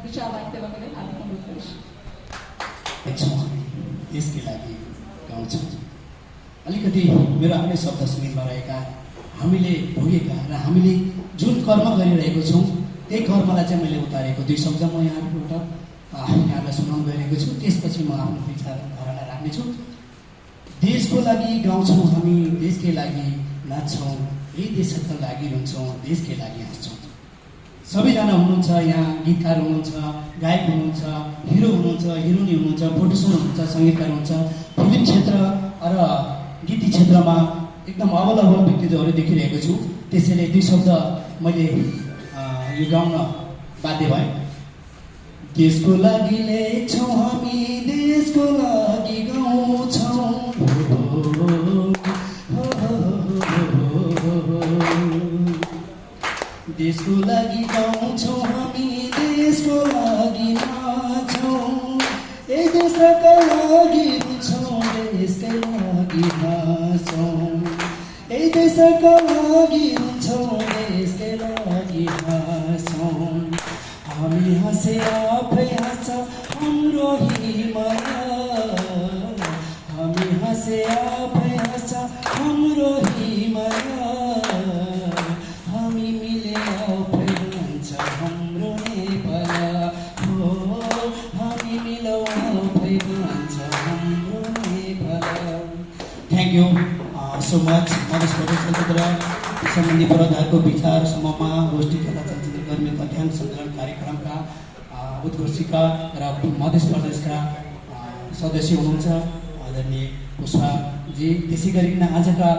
विचारवाक्य लगाउने हार्दिक अनुरोध गर्छु। देशकै लागि गाउँछौँ। अलिकति मेरो आफ्नै शब्द सुनिमा रहेका हामीले भोगेका र हामीले जुन कर्म गरिरहेको छौँ त्यही कर्मलाई चाहिँ मैले उतारेको 2 शब्द म यहाँलाई सुनाउन गइरहेको छु। त्यसपछि म आफ्नो विचारधारालाई राख्नेछु। देशको लागि गाउँछौँ हामी, देशकै लागि नाच्छौँ, यही देशका लागि रुन्छौँ, देशकै लागि हाँस्छौँ। सबैजना हुनुहुन्छ यहाँ, गीतकार हुनुहुन्छ, गायक हुनुहुन्छ, हिरो हुनुहुन्छ, हिरोइनी हुनुहुन्छ, प्रोड्युसर हुनुहुन्छ, सङ्गीतकार हुनुहुन्छ। फिल्म क्षेत्र र गीती क्षेत्रमा एकदम अबल व्यक्तित्वहरू देखिरहेको छु। त्यसैले 2 शब्द मैले यो गाउन बाध्य भएँ। देशको लागि लेख्छौँ हामी, देशको लागि गाउँछौँ, देशको लागि गाउँछौँ हामी, देशको लागि नाच्छौँ, ए देशका लागि रुन्छौँ, देशकै लागि हाँस्छौँ, ए देशका लागि रुन्छौँ, देशकै लागि हाँस्छौँ। हामी हाँसे आफै हाँस्छ हाम्रो हिमालय, हामी हाँसे आफै हाँस्छ हाम्रो हिमालय, हामी मिले आफै भन्छ हाम्रो नेपाल, हो हामी मिलौ आफै भन्छ हाम्रो Nepal. Thank you so much. Madhesh Pradesh चलचित्र सम्बन्धी प्रधानको विचार समूहमा गोष्ठी तथा चलचित्र कर्मी तथ्याङ्क सङ्कलन कार्यक्रमका उद्घोषिका र मधेस प्रदेशका सदस्य हुनुहुन्छ आदरणीय पुष्पाजी। त्यसै गरिकन आजका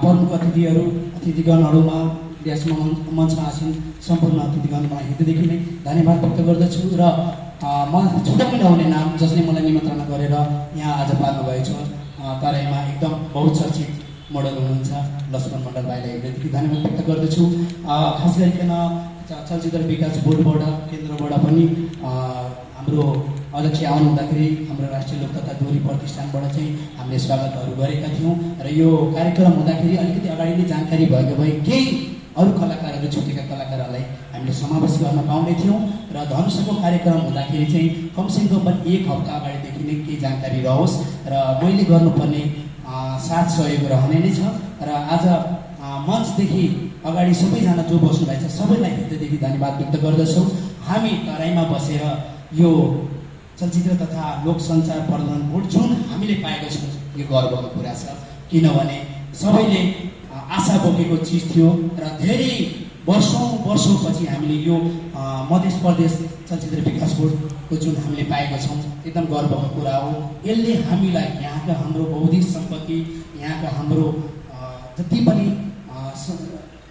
प्रमुख अतिथिगणहरूमा मञ्चमा आसीन सम्पूर्ण अतिथिगणमा हृदयदेखि नै धन्यवाद व्यक्त गर्दछु। र म छुट्याउनै नहुने नाम जसले मलाई निमन्त्रणा गरेर यहाँ आज पाल्नुभएको छ, तराईमा एकदम बहुचर्चित मोडल हुनुहुन्छ लक्ष्मण मण्डल भाइलाई हृदयदेखि धन्यवाद व्यक्त गर्दछु। खास गरिकन चलचित्र विकास बोर्डबाट केन्द्रबाट पनि हाम्रो अध्यक्ष आउनु हुँदाखेरि हाम्रो राष्ट्रिय लोक तथा डोरी प्रतिष्ठानबाट चाहिँ हामीले स्वागतहरू गरेका थियौँ। र यो कार्यक्रम हुँदाखेरि अलिकति अगाडि नै जानकारी भएको भए केही अरू कलाकारहरू छुटेका कलाकारहरूलाई हामीले समावेश गर्न पाउने थियौँ। र धनुषको कार्यक्रम हुँदाखेरि चाहिँ कमसेकम पनि 1 हप्ता अगाडिदेखि नै केही जानकारी रहोस् र मैले गर्नुपर्ने साथ सहयोग रहने नै छ। र आज मञ्चदेखि अगाडि सबैजना जो बस्नुभएको छ सबैलाई हृदयदेखि धन्यवाद व्यक्त गर्दछौँ। हामी तराईमा बसेर यो चलचित्र तथा लोक सञ्चार प्रबन्धन बोर्ड जुन हामीले पाएको छौँ यो गर्वको कुरा छ, किनभने सबैले आशा बोकेको चिज थियो र धेरै वर्षौँपछि हामीले यो मध्य प्रदेश चलचित्र विकास बोर्डको जुन हामीले पाएको छौँ एकदम गर्वको कुरा हो। यसले हामीलाई यहाँका हाम्रो बौद्धिक सम्पत्ति, यहाँका हाम्रो जति पनि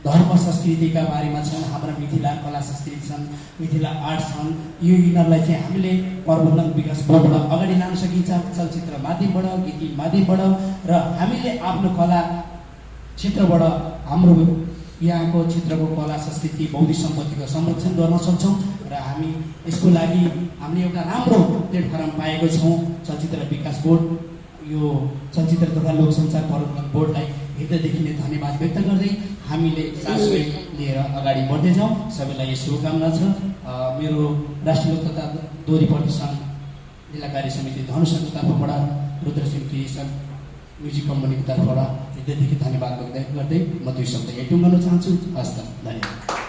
धर्म संस्कृतिका बारेमा छन्, हाम्रा मिथिला कला संस्कृति छन्, मिथिला आर्ट छन्, यो यिनीहरूलाई चाहिँ हामीले प्रबन्धन विकास बोर्डबाट अगाडि लान सकिन्छ, चलचित्र माध्यमबाट, गीती माध्यमबाट। र हामीले आफ्नो कला क्षेत्रबाट हाम्रो यहाँको क्षेत्रको कला संस्कृति बौद्धिक सम्पत्तिको संरक्षण गर्न सक्छौँ। र हामी यसको लागि हामीले एउटा राम्रो प्लेटफर्म पाएको छौँ चलचित्र विकास बोर्ड। यो चलचित्र तथा लोक सञ्चार प्रबन्धन बोर्डलाई हृदयदेखि नै धन्यवाद व्यक्त गर्दै हामीले साथ लिएर अगाडि बढ्दै जाउँ। सबैलाई यो शुभकामना छ। मेरो राष्ट्रिय लोक तथा डोरी प्रतिष्ठान जिल्ला कार्य समिति धनुषको तर्फबाट रुद्रसिंह क्रिएसन म्युजिक कम्पनीको तर्फबाट हृदयदेखि धन्यवाद व्यक्त गर्दै म 2 शब्द यही टुङ्गाउन चाहन्छु। हस्त धन्यवाद।